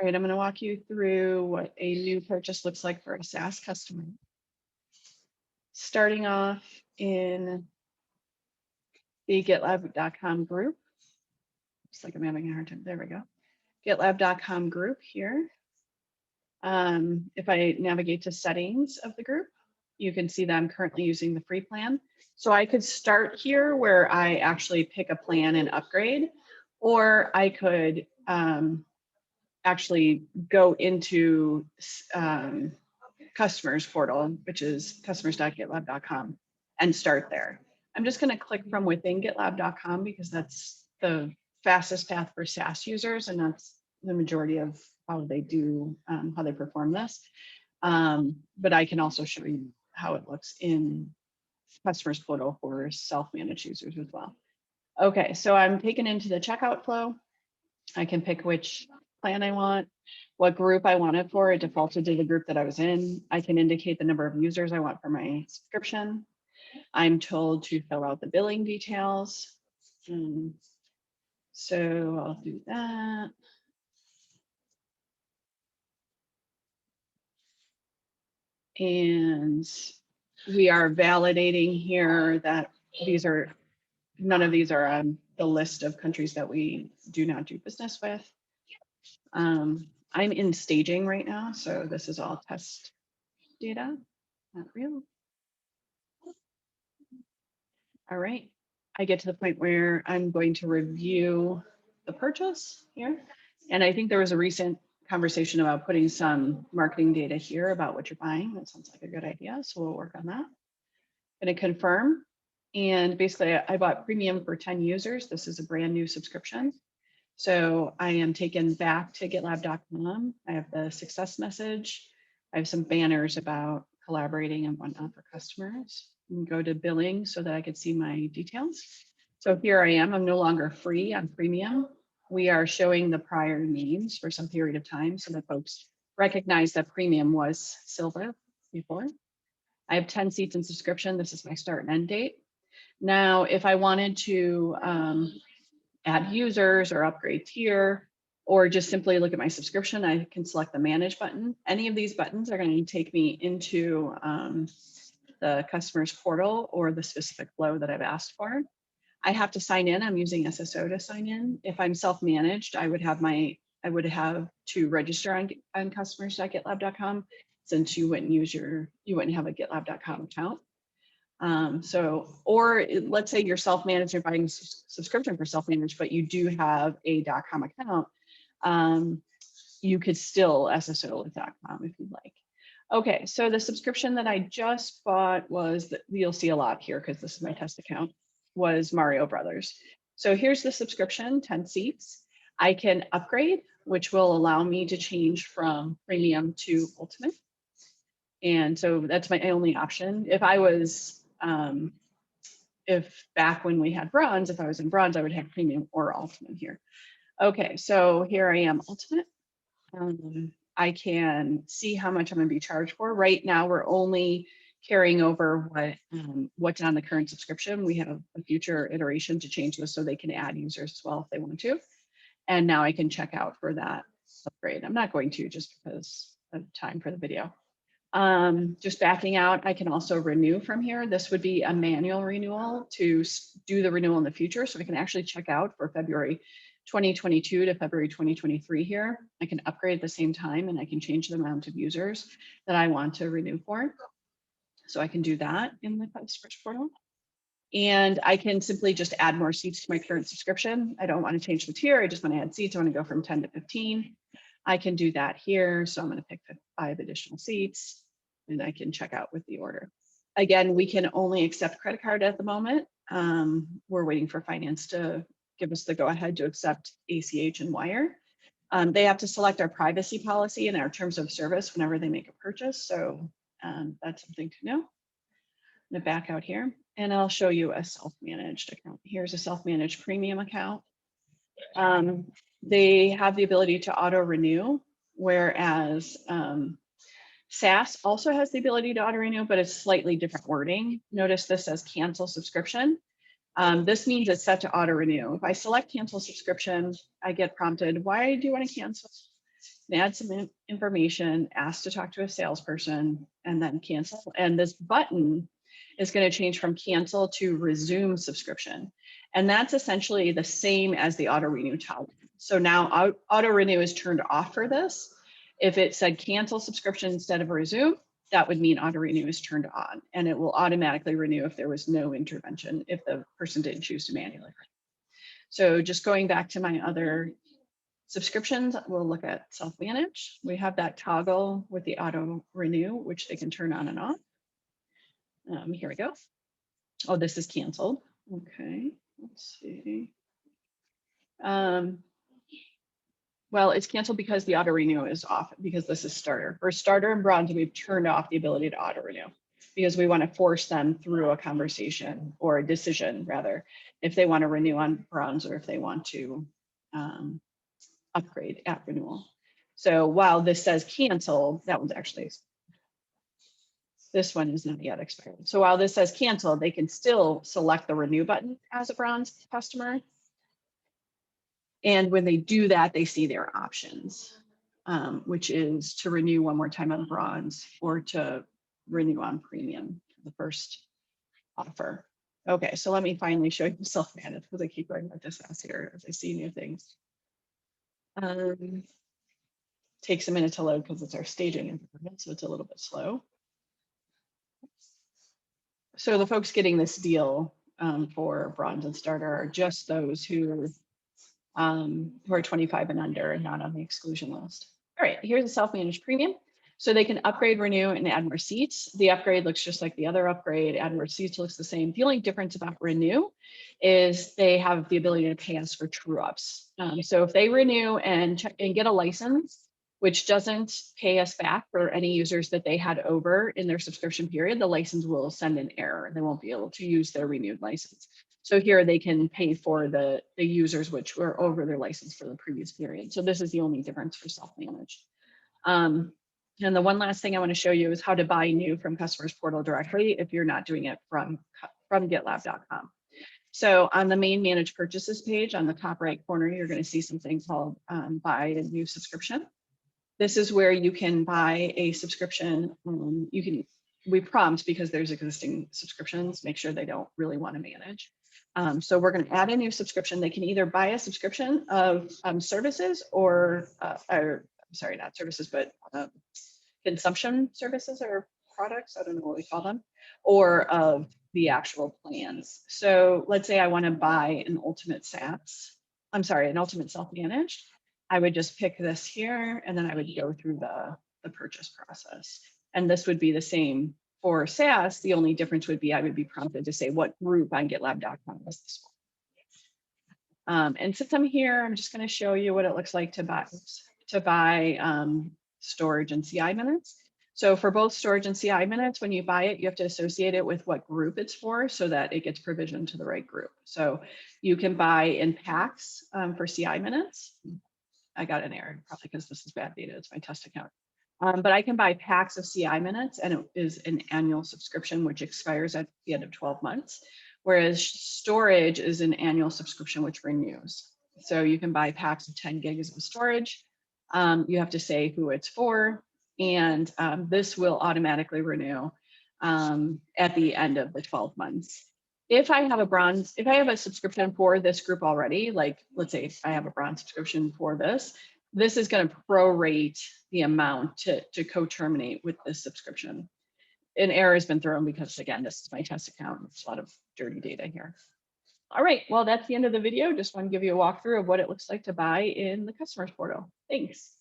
All right, I'm going to walk you through what a new purchase looks like for a SaaS customer. Starting off in the GitLab.com group. Looks like I'm having a hard time. There we go. GitLab.com group here. If I navigate to settings of the group, you can see that I'm currently using the free plan. So I could start here where I actually pick a plan and upgrade, or I could actually go into customers portal, which is customers.gitlab.com, and start there. I'm just going to click from within gitlab.com because that's the fastest path for SaaS users, and that's the majority of how they do, how they perform this. But I can also show you how it looks in customers portal for self-managed users as well. Okay, so I'm taken into the checkout flow. I can pick which plan I want, what group I want it for. It defaulted to the group that I was in. I can indicate the number of users I want for my subscription. I'm told to fill out the billing details. So I'll do that. And we are validating here that these are, none of these are on the list of countries that we do not do business with. I'm in staging right now, so this is all test data, not real. All right, I get to the point where I'm going to review the purchase here. And I think there was a recent conversation about putting some marketing data here about what you're buying. That sounds like a good idea, so we'll work on that. Going to confirm. And basically I bought premium for 10 users. This is a brand new subscription. So I am taken back to gitlab.com. I have the success message. I have some banners about collaborating and whatnot for customers. And go to billing so that I could see my details. So here I am. I'm no longer free. I'm premium. We are showing the prior names for some period of time so that folks recognize that premium was silver before. I have 10 seats in subscription. This is my start and end date. Now, if I wanted to add users or upgrade tier, or just simply look at my subscription, I can select the manage button. Any of these buttons are going to take me into the customer's portal or the specific flow that I've asked for. I have to sign in. I'm using SSO to sign in. If I'm self-managed, I would have to register on customers.gitlab.com, since you wouldn't have a gitlab.com account. Or let's say you're self-managed, you're buying a subscription for self-managed, but you do have a .com account, you could still SSO with .com if you'd like. Okay, so the subscription that I just bought was, you'll see a lot here because this is my test account, was Mario Brothers. So here's the subscription, 10 seats. I can upgrade, which will allow me to change from premium to ultimate. And so that's my only option. If I was, if back when we had bronze, if I was in bronze, I would have premium or ultimate here. Okay, so here I am, ultimate. I can see how much I'm going to be charged for. Right now, we're only carrying over what's on the current subscription. We have a future iteration to change this so they can add users as well if they want to. And now I can check out for that upgrade. I'm not going to just because of time for the video. Just backing out, I can also renew from here. This would be a manual renewal to do the renewal in the future. So I can actually check out for February 2022 to February 2023 here. I can upgrade at the same time and I can change the amount of users that I want to renew for. So I can do that in the customers portal. And I can simply just add more seats to my current subscription. I don't want to change the tier. I just want to add seats. I want to go from 10 to 15. I can do that here. So I'm going to pick 5 additional seats and I can check out with the order. Again, we can only accept credit card at the moment. We're waiting for finance to give us the go ahead to accept ACH and wire. They have to select our privacy policy and our terms of service whenever they make a purchase. So that's something to know. I'm going to back out here and I'll show you a self-managed account. Here's a self-managed premium account. They have the ability to auto renew, whereas SaaS also has the ability to auto renew, but it's slightly different wording. Notice this says cancel subscription. This means it's set to auto renew. If I select cancel subscription, I get prompted, why do you want to cancel? can add some information, ask to talk to a salesperson, and then cancel. And this button is going to change from cancel to resume subscription. And that's essentially the same as the auto renew toggle. So now auto renew is turned off for this. If it said cancel subscription instead of resume, that would mean auto renew is turned on, and it will automatically renew if there was no intervention, if the person didn't choose to manually renew. So just going back to my other subscriptions, we'll look at self-manage. We have that toggle with the auto renew, which they can turn on and off. Here we go. Oh, this is canceled. Okay, let's see. Well, it's canceled because the auto renew is off, because this is starter. For starter and bronze, we've turned off the ability to auto renew because we want to force them through a conversation or a decision, rather, if they want to renew on bronze or if they want to upgrade at renewal. So while this says cancel, that one's actually, this one is not yet expired. So while this says cancel, they can still select the renew button as a bronze customer. And when they do that, they see their options, which is to renew one more time on bronze or to renew on premium, the first offer. Okay, so let me finally show you self-managed because I keep going with this as here as I see new things. Takes a minute to load because it's our staging environment, so it's a little bit slow. So the folks getting this deal for bronze and starter are just those who are 25 and under and not on the exclusion list. All right, here's a self-managed premium. So they can upgrade, renew, and add more seats. The upgrade looks just like the other upgrade. Add more seats looks the same. The only difference about renew is they have the ability to pay us for true ups. So if they renew and get a license, which doesn't pay us back for any users that they had over in their subscription period, the license will send an error. They won't be able to use their renewed license. So here they can pay for the users which were over their license for the previous period. So this is the only difference for self-managed. And the one last thing I want to show you is how to buy new from customers portal directly if you're not doing it from GitLab.com. So on the main managed purchases page on the top right corner, you're going to see something called buy a new subscription. This is where you can buy a subscription. We prompt because there's existing subscriptions, make sure they don't really want to manage. So we're going to add a new subscription. They can either buy a subscription of services or sorry, not services, but consumption services or products. I don't know what we call them, or of the actual plans. So let's say I want to buy an ultimate SaaS. I'm sorry, an ultimate self-managed. I would just pick this here, and then I would go through the purchase process. And this would be the same for SaaS. The only difference would be I would be prompted to say what group on GitLab.com is this for. And since I'm here, I'm just going to show you what it looks like to buy storage and CI minutes. So for both storage and CI minutes, when you buy it, you have to associate it with what group it's for so that it gets provisioned to the right group. So you can buy in packs for CI minutes. I got an error, probably because this is bad data. It's my test account. But I can buy packs of CI minutes, and it is an annual subscription, which expires at the end of 12 months. Whereas storage is an annual subscription, which renews. So you can buy packs of 10 gigs of storage. You have to say who it's for, and this will automatically renew at the end of the 12 months. If I have a subscription for this group already, like let's say I have a bronze subscription for this, this is going to prorate the amount to co-terminate with this subscription. An error has been thrown because, again, this is my test account. There's a lot of dirty data here. All right, well, that's the end of the video. Just want to give you a walkthrough of what it looks like to buy in the customers portal. Thanks.